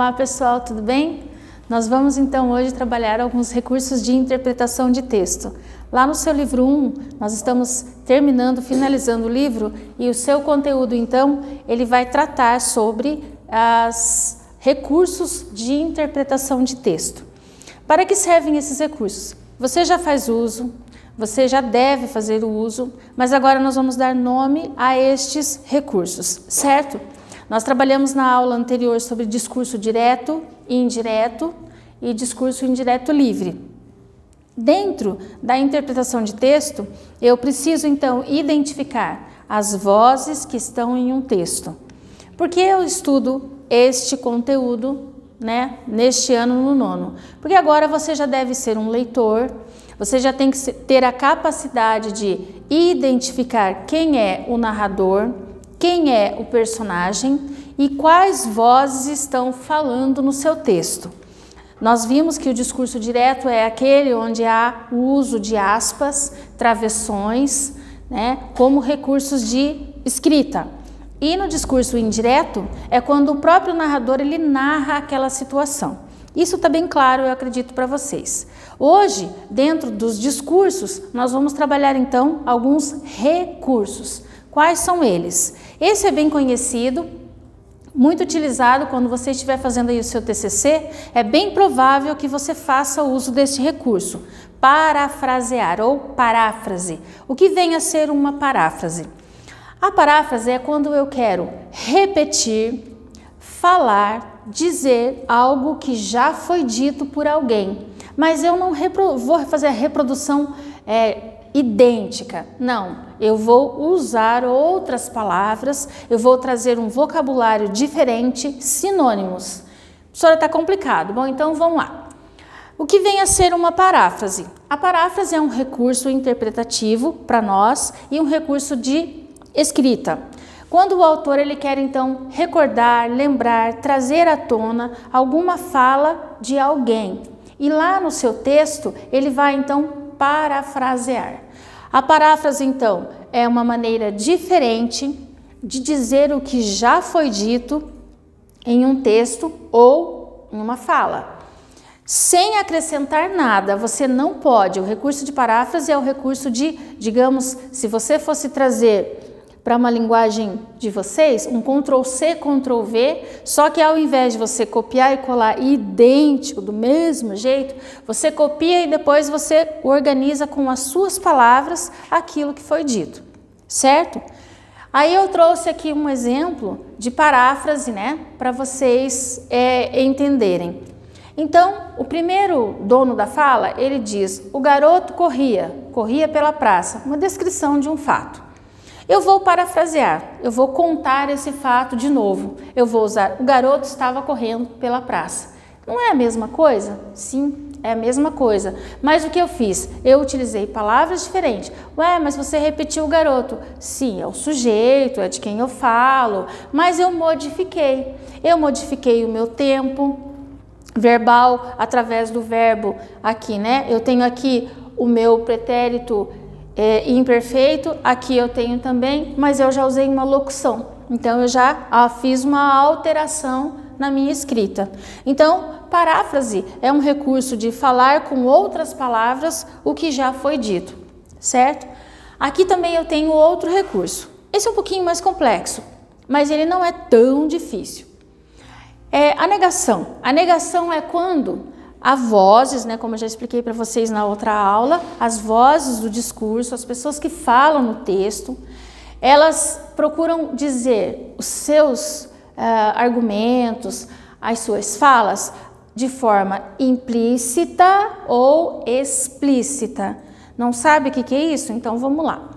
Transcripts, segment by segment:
Olá pessoal, tudo bem? Nós vamos então hoje trabalhar alguns recursos de interpretação de texto. Lá no seu livro 1, nós estamos finalizando o livro e o seu conteúdo então, ele vai tratar sobre os recursos de interpretação de texto. Para que servem esses recursos? Você já faz uso, você já deve fazer o uso, mas agora nós vamos dar nome a estes recursos, certo? Nós trabalhamos na aula anterior sobre discurso direto e indireto e discurso indireto livre. Dentro da interpretação de texto, eu preciso então identificar as vozes que estão em um texto. Por que eu estudo este conteúdo, neste ano no nono? Porque agora você já deve ser um leitor, você já tem que ter a capacidade de identificar quem é o narrador, quem é o personagem e quais vozes estão falando no seu texto. Nós vimos que o discurso direto é aquele onde há o uso de aspas, travessões, como recursos de escrita. E no discurso indireto é quando o próprio narrador ele narra aquela situação. Isso está bem claro, eu acredito, para vocês. Hoje, dentro dos discursos, nós vamos trabalhar então alguns recursos. Quais são eles? Esse é bem conhecido, muito utilizado quando você estiver fazendo aí o seu TCC. É bem provável que você faça uso deste recurso, parafrasear ou paráfrase. O que vem a ser uma paráfrase? A paráfrase é quando eu quero repetir, falar, dizer algo que já foi dito por alguém, mas eu não vou fazer a reprodução idêntica, não, eu vou usar outras palavras, eu vou trazer um vocabulário diferente, sinônimos. Professora, está complicado. Bom, então vamos lá. O que vem a ser uma paráfrase? A paráfrase é um recurso interpretativo para nós e um recurso de escrita. Quando o autor ele quer então recordar, lembrar, trazer à tona alguma fala de alguém. E lá no seu texto ele vai então parafrasear. A paráfrase, então, é uma maneira diferente de dizer o que já foi dito em um texto ou em uma fala. Sem acrescentar nada, você não pode. O recurso de paráfrase é o recurso de, digamos, se você fosse trazer para uma linguagem de vocês, um Ctrl+C, Ctrl+V, só que ao invés de você copiar e colar idêntico, do mesmo jeito, você copia e depois você organiza com as suas palavras aquilo que foi dito, certo? Aí eu trouxe aqui um exemplo de paráfrase, para vocês entenderem. Então, o primeiro dono da fala, ele diz, o garoto corria pela praça, uma descrição de um fato. Eu vou parafrasear, eu vou contar esse fato de novo. Eu vou usar, o garoto estava correndo pela praça. Não é a mesma coisa? Sim, é a mesma coisa. Mas o que eu fiz? Eu utilizei palavras diferentes. Ué, mas você repetiu o garoto. Sim, é o sujeito, é de quem eu falo. Mas eu modifiquei. Eu modifiquei o meu tempo verbal através do verbo aqui, Eu tenho aqui o meu pretérito imperfeito, aqui eu tenho também, mas eu já usei uma locução, então eu já fiz uma alteração na minha escrita. Então, paráfrase é um recurso de falar com outras palavras o que já foi dito, certo? Aqui também eu tenho outro recurso. Esse é um pouquinho mais complexo, mas ele não é tão difícil. A negação. A negação é quando há vozes, como eu já expliquei para vocês na outra aula, as vozes do discurso, as pessoas que falam no texto, elas procuram dizer os seus argumentos, as suas falas, de forma implícita ou explícita. Não sabe o que é isso? Então vamos lá.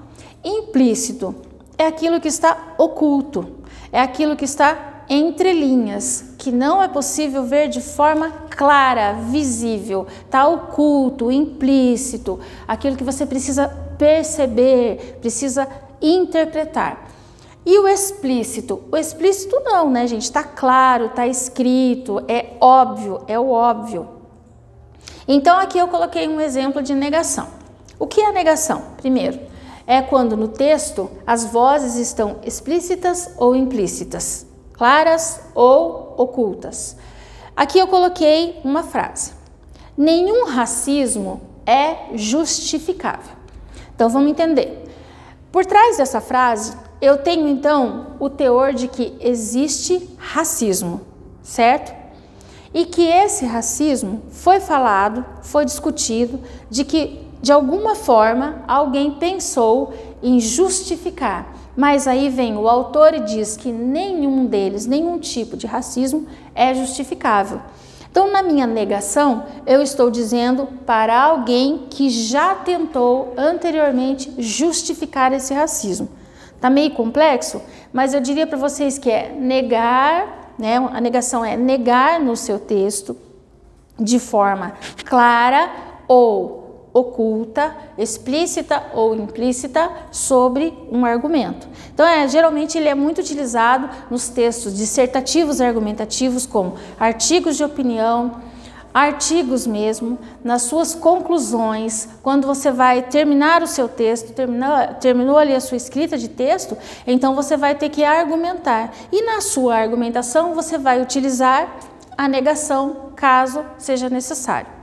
Implícito é aquilo que está oculto, é aquilo que está entre linhas, que não é possível ver de forma clara, visível, está oculto, implícito, aquilo que você precisa perceber, precisa interpretar. E o explícito não, gente? Está claro, está escrito, é óbvio, é o óbvio. Então aqui eu coloquei um exemplo de negação. O que é a negação? Primeiro, é quando no texto as vozes estão explícitas ou implícitas, claras ou ocultas. Aqui eu coloquei uma frase. Nenhum racismo é justificável. Então vamos entender. Por trás dessa frase, eu tenho então o teor de que existe racismo, certo? E que esse racismo foi falado, foi discutido, de que de alguma forma alguém pensou em justificar. Mas aí vem o autor e diz que nenhum deles, nenhum tipo de racismo é justificável. Então, na minha negação, eu estou dizendo para alguém que já tentou anteriormente justificar esse racismo. Tá meio complexo, mas eu diria para vocês que é negar, né? A negação é negar no seu texto de forma clara ou oculta, explícita ou implícita sobre um argumento. Então, geralmente ele é muito utilizado nos textos dissertativos e argumentativos, como artigos de opinião, artigos mesmo, nas suas conclusões, quando você vai terminar o seu texto, terminou ali a sua escrita de texto, então você vai ter que argumentar. E na sua argumentação você vai utilizar a negação, caso seja necessário.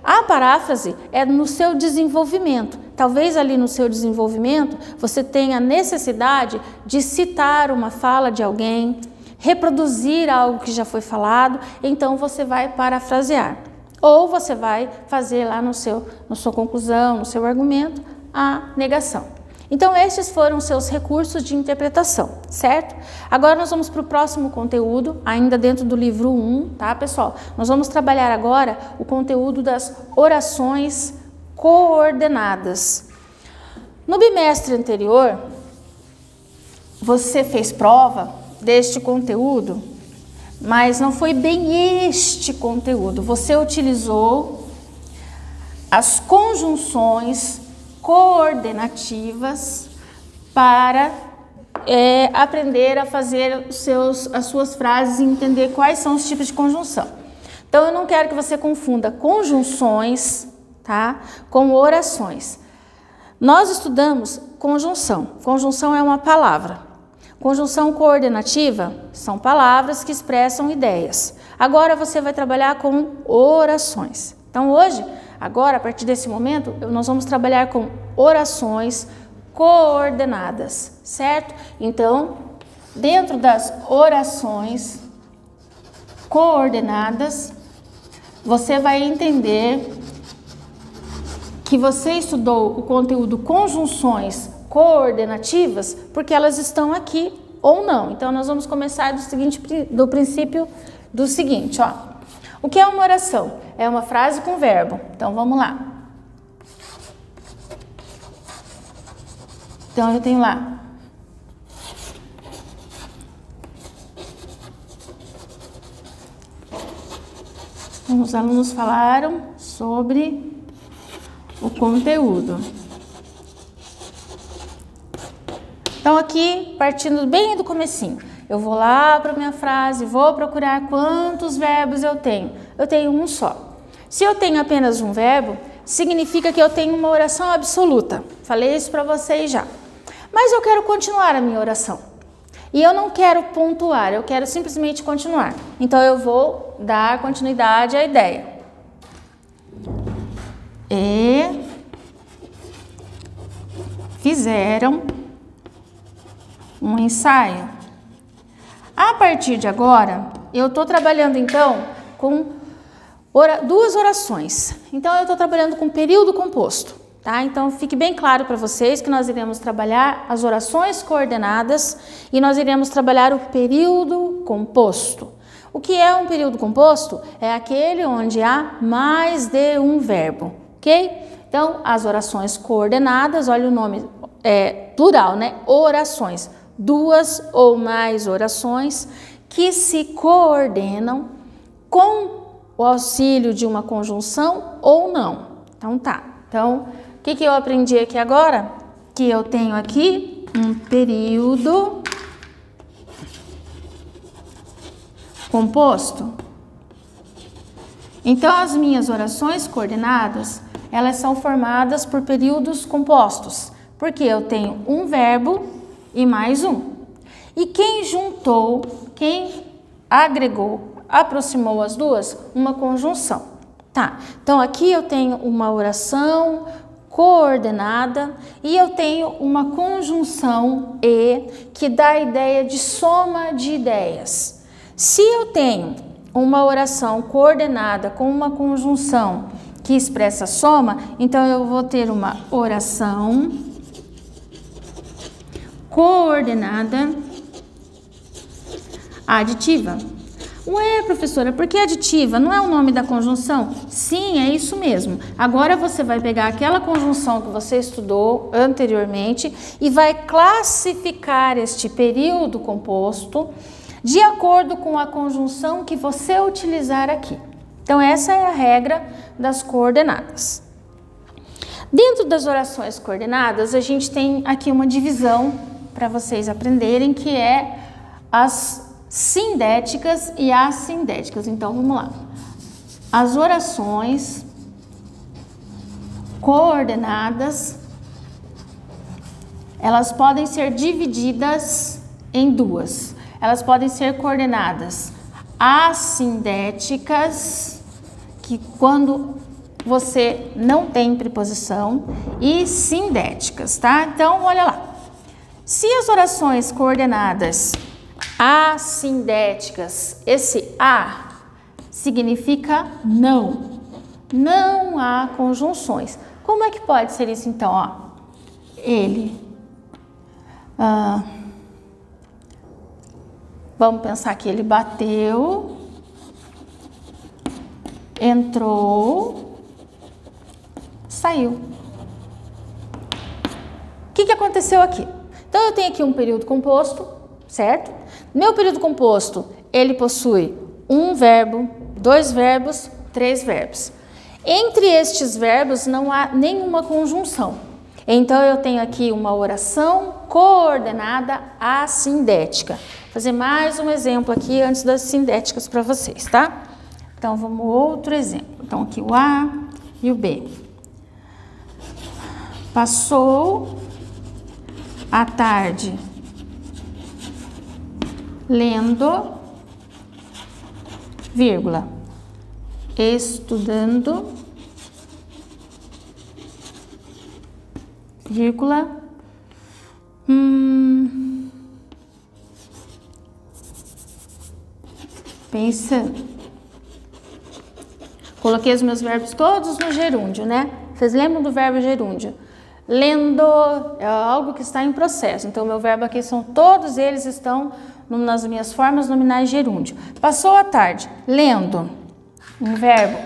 A paráfrase é no seu desenvolvimento. Talvez ali no seu desenvolvimento você tenha necessidade de citar uma fala de alguém, reproduzir algo que já foi falado, então você vai parafrasear. Ou você vai fazer lá na sua conclusão, no seu argumento, a negação. Então estes foram os seus recursos de interpretação, certo? Agora nós vamos para o próximo conteúdo, ainda dentro do livro 1, tá, pessoal? Nós vamos trabalhar agora o conteúdo das orações coordenadas. No bimestre anterior, você fez prova deste conteúdo, mas não foi bem este conteúdo. Você utilizou as conjunções coordenativas para aprender a fazer as suas frases e entender quais são os tipos de conjunção. Então, eu não quero que você confunda conjunções, tá, com orações. Nós estudamos conjunção. Conjunção é uma palavra. Conjunção coordenativa são palavras que expressam ideias. Agora você vai trabalhar com orações. Então, hoje, agora, a partir desse momento, nós vamos trabalhar com orações coordenadas, certo? Então, dentro das orações coordenadas, você vai entender que você estudou o conteúdo conjunções coordenativas porque elas estão aqui ou não. Então, nós vamos começar do princípio do seguinte, ó. O que é uma oração? É uma frase com verbo. Então, vamos lá. Então, eu tenho lá. Os alunos falaram sobre o conteúdo. Então, aqui, partindo bem do comecinho, eu vou lá para a minha frase, vou procurar quantos verbos eu tenho. Eu tenho um só. Se eu tenho apenas um verbo, significa que eu tenho uma oração absoluta. Falei isso para vocês já. Mas eu quero continuar a minha oração. E eu não quero pontuar, eu quero simplesmente continuar. Então, eu vou dar continuidade à ideia. E fizeram um ensaio. A partir de agora, eu estou trabalhando então com duas orações. Então, eu estou trabalhando com período composto, tá? Então, fique bem claro para vocês que nós iremos trabalhar as orações coordenadas e nós iremos trabalhar o período composto. O que é um período composto? É aquele onde há mais de um verbo, ok? Então, as orações coordenadas, olha o nome, plural, né? Orações. Duas ou mais orações que se coordenam com o auxílio de uma conjunção ou não. Então, tá. Então, o que eu aprendi aqui agora? Que eu tenho aqui um período composto. Então, as minhas orações coordenadas, elas são formadas por períodos compostos, porque eu tenho um verbo e mais um. E quem juntou, quem agregou aproximou as duas? Uma conjunção. Tá, então aqui eu tenho uma oração coordenada e eu tenho uma conjunção e que dá a ideia de soma de ideias. Se eu tenho uma oração coordenada com uma conjunção que expressa soma, então eu vou ter uma oração coordenada aditiva. Ué, professora, por que aditiva? Não é o nome da conjunção? Sim, é isso mesmo. Agora você vai pegar aquela conjunção que você estudou anteriormente e vai classificar este período composto de acordo com a conjunção que você utilizar aqui. Então, essa é a regra das coordenadas. Dentro das orações coordenadas, a gente tem aqui uma divisão para vocês aprenderem, que é as sindéticas e assindéticas. Então, vamos lá. As orações coordenadas, elas podem ser divididas em duas. Elas podem ser coordenadas assindéticas, que quando você não tem preposição, e sindéticas, tá? Então, olha lá. Se as orações coordenadas assindéticas, esse A significa não. Não há conjunções. Como é que pode ser isso então? Ó, ele. Vamos pensar que ele bateu, entrou, saiu. O que aconteceu aqui? Então, eu tenho aqui um período composto, certo? Meu período composto, ele possui um verbo, dois verbos, três verbos. Entre estes verbos não há nenhuma conjunção. Então, eu tenho aqui uma oração coordenada assindética. Vou fazer mais um exemplo aqui antes das sindéticas para vocês, tá? Então, vamos outro exemplo. Então, aqui o A e o B. Passou a tarde lendo, vírgula, estudando, vírgula, pensando. Coloquei os meus verbos todos no gerúndio, né? Vocês lembram do verbo gerúndio? Lendo é algo que está em processo. Então, meu verbo aqui todos eles estão nas minhas formas nominais gerúndio. Passou a tarde lendo, um verbo.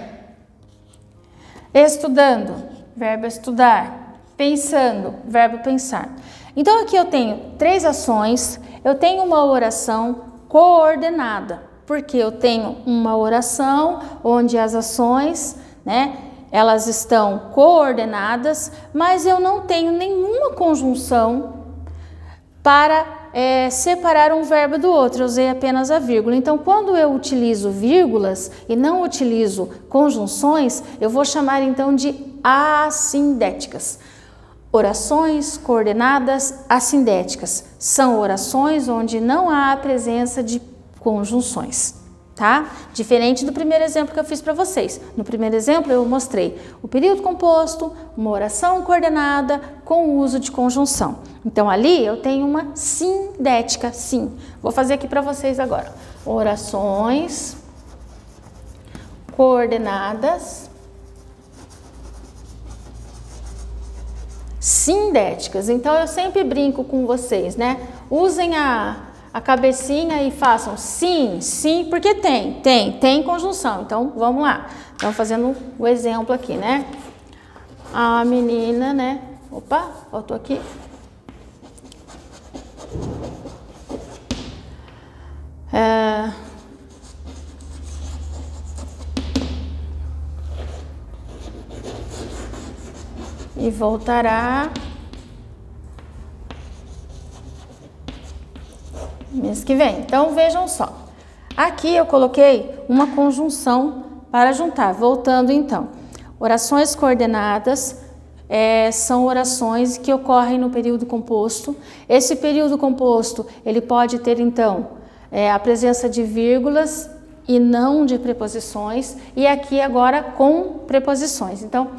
Estudando, verbo estudar. Pensando, verbo pensar. Então, aqui eu tenho três ações. Eu tenho uma oração coordenada, porque eu tenho uma oração onde as ações, né, elas estão coordenadas, mas eu não tenho nenhuma conjunção para separar um verbo do outro. Eu usei apenas a vírgula. Então, quando eu utilizo vírgulas e não utilizo conjunções, eu vou chamar então de assindéticas. Orações coordenadas assindéticas são orações onde não há a presença de conjunções, tá? Diferente do primeiro exemplo que eu fiz para vocês. No primeiro exemplo eu mostrei o período composto, uma oração coordenada com o uso de conjunção. Então ali eu tenho uma sindética, sim. Vou fazer aqui para vocês agora. Orações coordenadas sindéticas. Então eu sempre brinco com vocês, né? Usem a cabecinha e façam sim, sim, porque tem conjunção. Então, vamos lá. Então, fazendo o exemplo aqui, né? A menina, né? Opa, faltou aqui. E voltará mês que vem. Então, vejam só. Aqui eu coloquei uma conjunção para juntar. Voltando, então. Orações coordenadas são orações que ocorrem no período composto. Esse período composto, ele pode ter, então, a presença de vírgulas e não de preposições, e aqui agora com preposições. Então,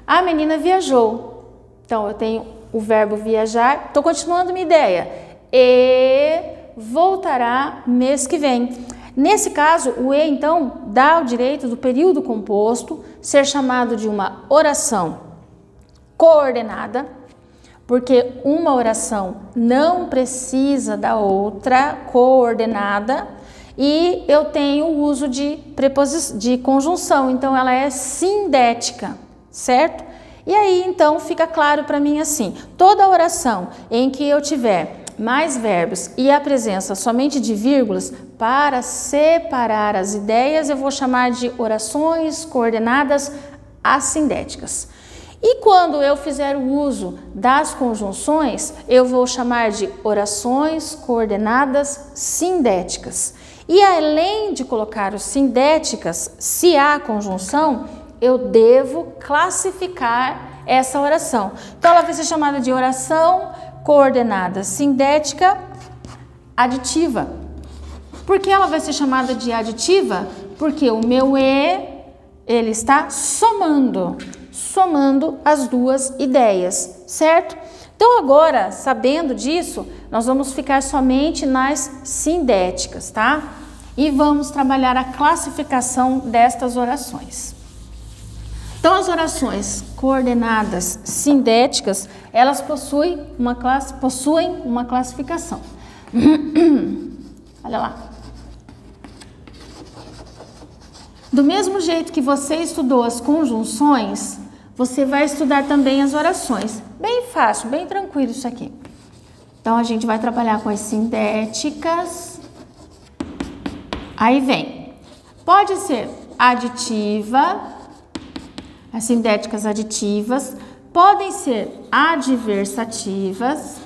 a menina viajou. Então, eu tenho o verbo viajar, estou continuando minha ideia. E voltará mês que vem. Nesse caso, o e, então, dá o direito do período composto ser chamado de uma oração coordenada, porque uma oração não precisa da outra, coordenada, e eu tenho o uso de conjunção, então ela é sindética, certo? E aí, então, fica claro para mim assim, toda oração em que eu tiver mais verbos e a presença somente de vírgulas, para separar as ideias, eu vou chamar de orações coordenadas assindéticas. E quando eu fizer o uso das conjunções, eu vou chamar de orações coordenadas sindéticas. E além de colocar os sindéticas, se há conjunção, eu devo classificar essa oração. Então, ela vai ser chamada de oração coordenada sindética aditiva. Por que ela vai ser chamada de aditiva? Porque o meu e, ele está somando as duas ideias, certo? Então, agora, sabendo disso, nós vamos ficar somente nas sindéticas, tá? E vamos trabalhar a classificação destas orações. Então, as orações coordenadas sindéticas, elas possuem uma classificação. Olha lá. Do mesmo jeito que você estudou as conjunções, você vai estudar também as orações. Bem fácil, bem tranquilo isso aqui. Então, a gente vai trabalhar com as sindéticas. Aí vem. Pode ser aditiva. As sindéticas aditivas podem ser adversativas,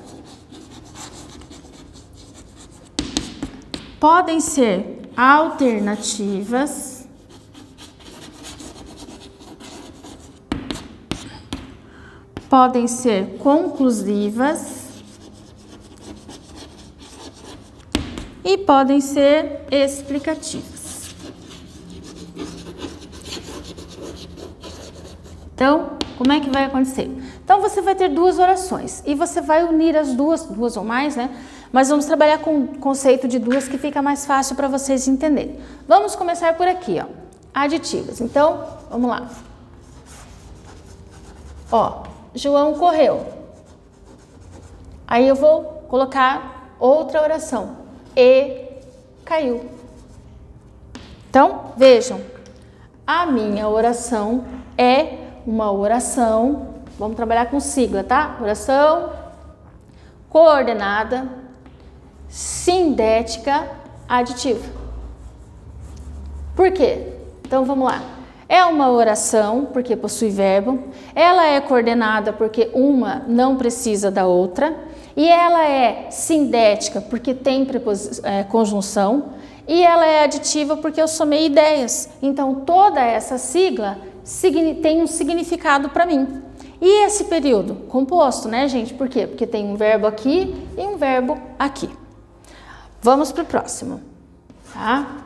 podem ser alternativas, podem ser conclusivas e podem ser explicativas. Então, como é que vai acontecer? Então, você vai ter duas orações e você vai unir as duas ou mais, né? Mas vamos trabalhar com o conceito de duas que fica mais fácil para vocês entenderem. Vamos começar por aqui, ó, aditivas. Então, vamos lá. Ó, João correu. Aí eu vou colocar outra oração. E caiu. Então, vejam, a minha oração é uma oração, vamos trabalhar com sigla, tá? Oração coordenada, sindética, aditiva. Por quê? Então, vamos lá. É uma oração, porque possui verbo. Ela é coordenada, porque uma não precisa da outra. E ela é sindética, porque tem conjunção. E ela é aditiva, porque eu somei ideias. Então, toda essa sigla tem um significado para mim. E esse período? Composto, né, gente? Por quê? Porque tem um verbo aqui e um verbo aqui. Vamos para o próximo, tá?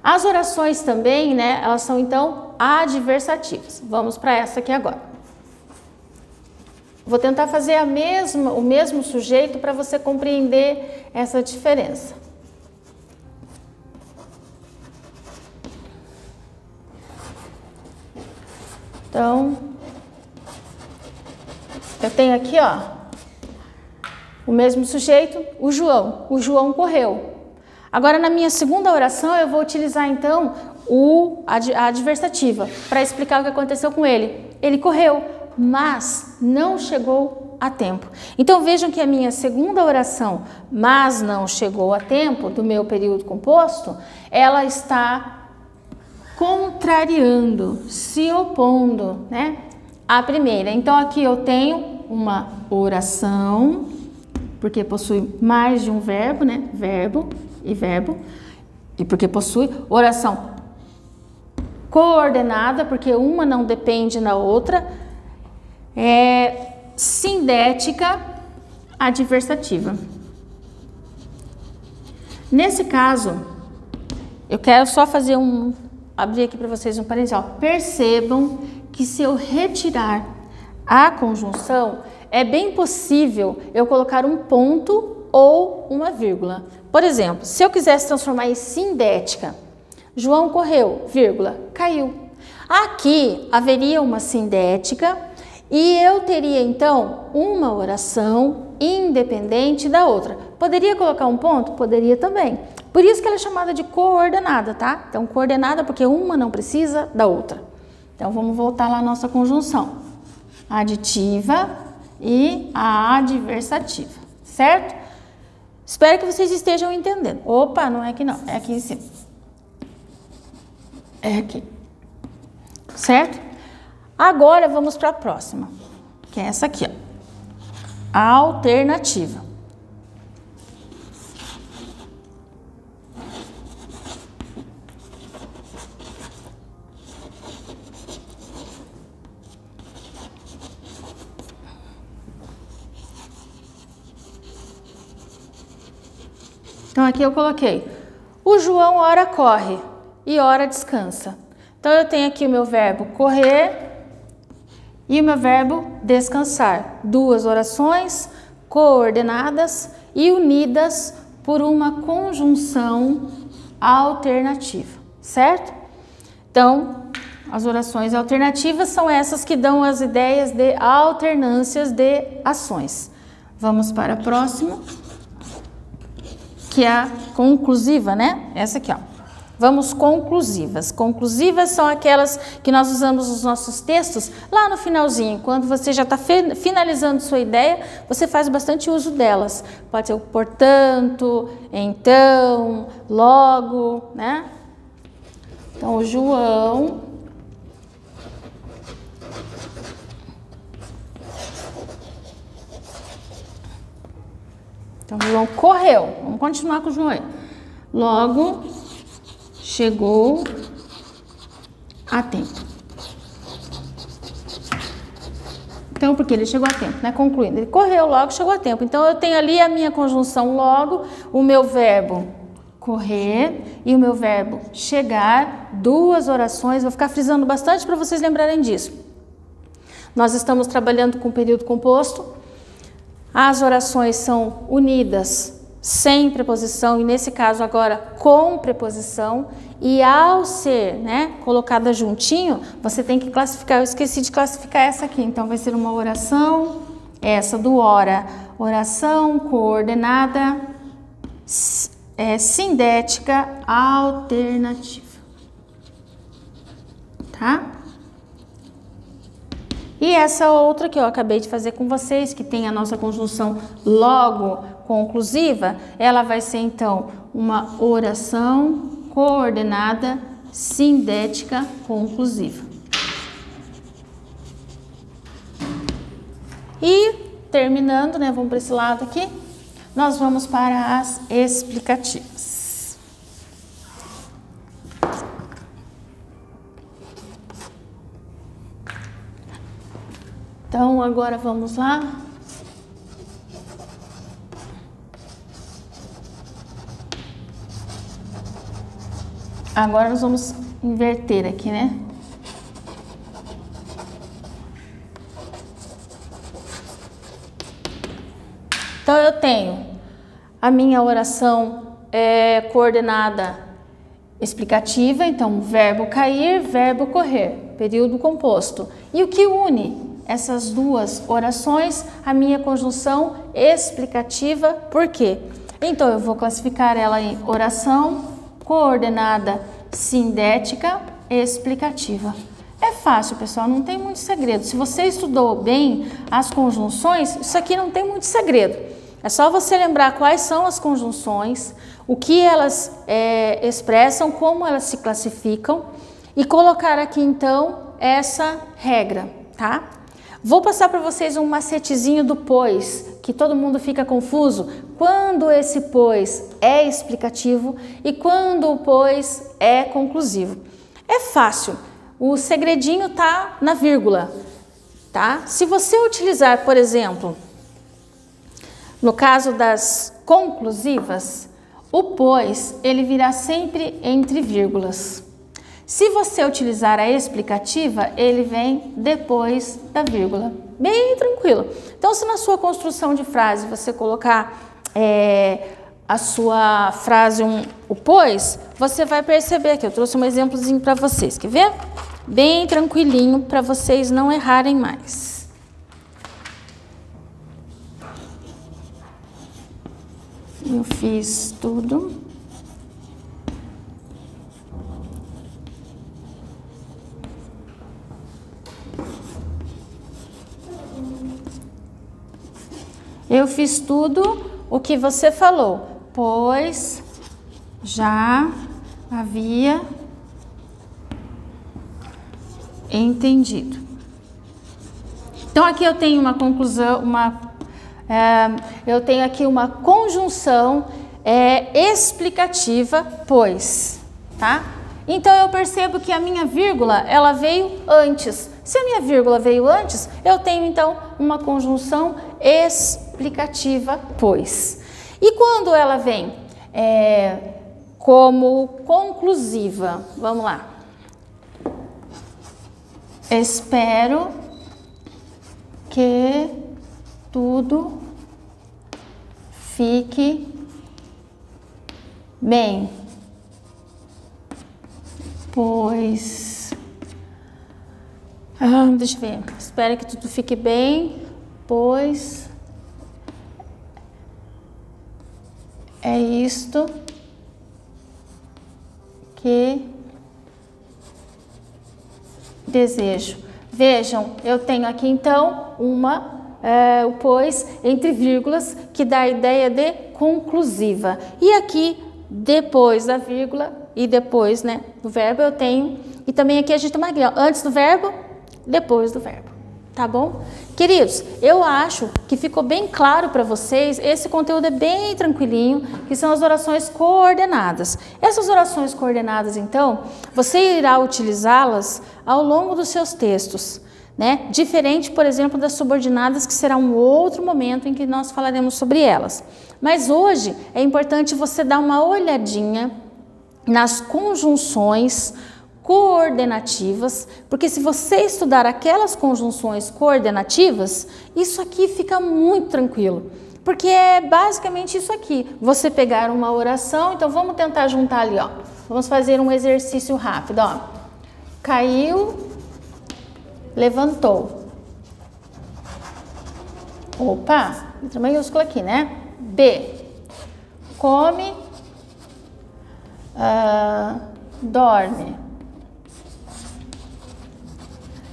As orações também, né, elas são, então, adversativas. Vamos para essa aqui agora. Vou tentar fazer o mesmo sujeito para você compreender essa diferença. Então, eu tenho aqui, ó, o mesmo sujeito, o João. O João correu. Agora, na minha segunda oração, eu vou utilizar, então, a adversativa para explicar o que aconteceu com ele. Ele correu, mas não chegou a tempo. Então, vejam que a minha segunda oração, mas não chegou a tempo, do meu período composto, ela está contrariando, se opondo, né, à primeira. Então, aqui eu tenho uma oração, porque possui mais de um verbo, né, verbo, e porque possui oração coordenada, porque uma não depende da outra, sindética, adversativa. Nesse caso, eu quero só fazer abrir aqui para vocês um parênteses, ó. Percebam que se eu retirar a conjunção, é bem possível eu colocar um ponto ou uma vírgula. Por exemplo, se eu quisesse transformar em sindética, João correu, vírgula, caiu. Aqui haveria uma sindética e eu teria então uma oração independente da outra. Poderia colocar um ponto? Poderia também. Por isso que ela é chamada de coordenada, tá? Então, coordenada porque uma não precisa da outra. Então, vamos voltar lá à nossa conjunção. Aditiva e a adversativa, certo? Espero que vocês estejam entendendo. Opa, não é aqui não, é aqui em cima. É aqui. Certo? Agora vamos para a próxima, que é essa aqui, ó. A alternativa. Então, aqui eu coloquei, o João ora corre e ora descansa. Então, eu tenho aqui o meu verbo correr e o meu verbo descansar. Duas orações coordenadas e unidas por uma conjunção alternativa, certo? Então, as orações alternativas são essas que dão as ideias de alternâncias de ações. Vamos para a próxima, que é a conclusiva, né? Essa aqui, ó. Vamos conclusivas. Conclusivas são aquelas que nós usamos nos nossos textos lá no finalzinho. Quando você já está finalizando sua ideia, você faz bastante uso delas. Pode ser o portanto, então, logo, né? Então, o João correu. Vamos continuar com o João aí. Logo chegou a tempo. Então, porque ele chegou a tempo, né? Concluindo, ele correu, logo chegou a tempo. Então, eu tenho ali a minha conjunção logo, o meu verbo correr e o meu verbo chegar, duas orações. Vou ficar frisando bastante para vocês lembrarem disso. Nós estamos trabalhando com período composto. As orações são unidas sem preposição e nesse caso agora com preposição, e ao ser, né, colocada juntinho, você tem que classificar. Eu esqueci de classificar essa aqui, então vai ser uma oração, essa do ora, oração coordenada, sindética alternativa, tá? E essa outra que eu acabei de fazer com vocês, que tem a nossa conjunção logo conclusiva, ela vai ser então uma oração coordenada sindética conclusiva. E terminando, né, vamos para esse lado aqui, nós vamos para as explicativas. Então, agora vamos lá. Agora nós vamos inverter aqui, né? Então, eu tenho a minha oração coordenada explicativa, então, verbo cair, verbo correr, período composto. E o que une essas duas orações? A minha conjunção explicativa. Por quê? Então, eu vou classificar ela em oração coordenada sindética explicativa. É fácil, pessoal, não tem muito segredo. Se você estudou bem as conjunções, isso aqui não tem muito segredo. É só você lembrar quais são as conjunções, o que elas expressam, como elas se classificam e colocar aqui, então, essa regra, tá? Vou passar para vocês um macetezinho do pois, que todo mundo fica confuso, quando esse pois é explicativo e quando o pois é conclusivo. É fácil, o segredinho tá na vírgula, tá? Se você utilizar, por exemplo, no caso das conclusivas, O pois, ele virá sempre entre vírgulas. Se você utilizar a explicativa, ele vem depois da vírgula. Bem tranquilo. Então, se na sua construção de frase você colocar a sua frase o pois, você vai perceber que eu trouxe um exemplozinho para vocês. Quer ver? Bem tranquilinho para vocês não errarem mais. Eu fiz tudo. Eu fiz tudo o que você falou, pois já havia entendido. Então, aqui eu tenho uma conclusão, eu tenho aqui uma conjunção explicativa, pois, tá? Então, eu percebo que a minha vírgula, ela veio antes. Se a minha vírgula veio antes, eu tenho, então, uma conjunção explicativa, pois. E quando ela vem como conclusiva? Vamos lá. Espero que tudo fique bem, pois... deixa eu ver. Espero que tudo fique bem, pois é isto que desejo. Vejam, eu tenho aqui então o pois entre vírgulas, que dá a ideia de conclusiva. E aqui, depois da vírgula e depois, né, do verbo, eu tenho. E também aqui a gente tem uma guia, antes do verbo, depois do verbo. Tá bom? Queridos, eu acho que ficou bem claro para vocês, esse conteúdo é bem tranquilinho, que são as orações coordenadas. Essas orações coordenadas, então, você irá utilizá-las ao longo dos seus textos, né? Diferente, por exemplo, das subordinadas, que será um outro momento em que nós falaremos sobre elas. Mas hoje é importante você dar uma olhadinha nas conjunções coordenativas, porque se você estudar aquelas conjunções coordenativas, isso aqui fica muito tranquilo, porque é basicamente isso aqui. Você pegar uma oração, então vamos tentar juntar ali, ó. Vamos fazer um exercício rápido, ó. Caiu, levantou. Opa, letra maiúscula aqui, né? B. Come, dorme.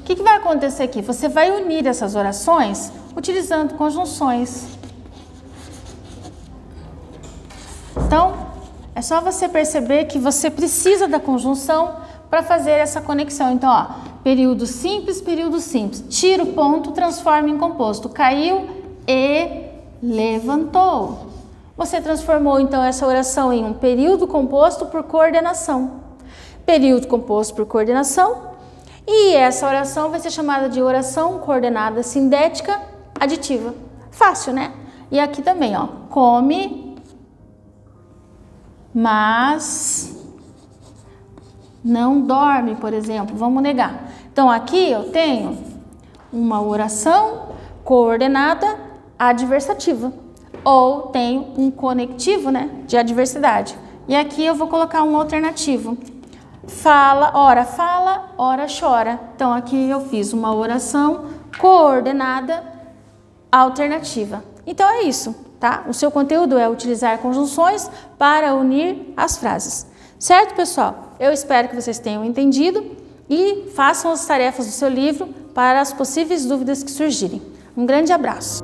O que vai acontecer aqui? Você vai unir essas orações utilizando conjunções. Então, é só você perceber que você precisa da conjunção para fazer essa conexão. Então, ó, período simples, tira o ponto, transforma em composto. Caiu e levantou. Você transformou, então, essa oração em um período composto por coordenação. Período composto por coordenação. E essa oração vai ser chamada de oração coordenada sindética aditiva. Fácil, né? E aqui também, ó. Come, mas não dorme, por exemplo. Vamos negar. Então, aqui eu tenho uma oração coordenada adversativa. Ou tenho um conectivo, né? De adversidade. E aqui eu vou colocar um alternativo. Fala, ora chora. Então, aqui eu fiz uma oração coordenada alternativa. Então, é isso, tá? O seu conteúdo é utilizar conjunções para unir as frases. Certo, pessoal? Eu espero que vocês tenham entendido e façam as tarefas do seu livro para as possíveis dúvidas que surgirem. Um grande abraço!